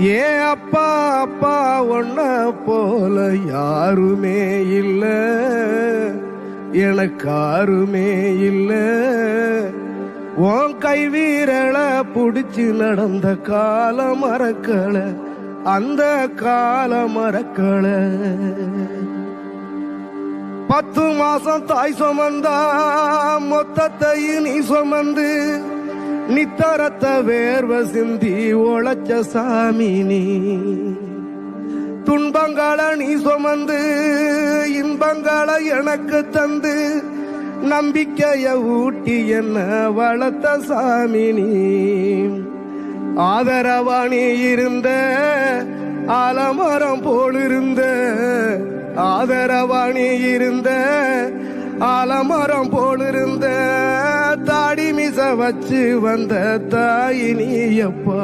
ஏ அப்பா அப்பா ஒன்ன போல யாருமே இல்ல, எனக்காருமே இல்ல. உன் கை வீரல புடிச்சு நடந்த கால மறக்கல, அந்த கால மறக்கல. 10 மாசம் தாய் சுமந்தா மொத்தத்தையும் நீ சுமந்து நித்தரத்த வேர்வ சிந்தி ஒளச்ச சாமி நீ. துன்பங்களை நீ சுமந்து இன்பங்களை எனக்கு தந்து நம்பிக்கைய ஊட்டி என்ன வளர்த்த சாமி நீ. ஆதரவா நீ இருந்த ஆலமரம் போலிருந்த, ஆதரவா நீ இருந்த ஆலமரம் போலிருந்த, தாடி மிச வச்சு வந்த தாயினி அப்பா.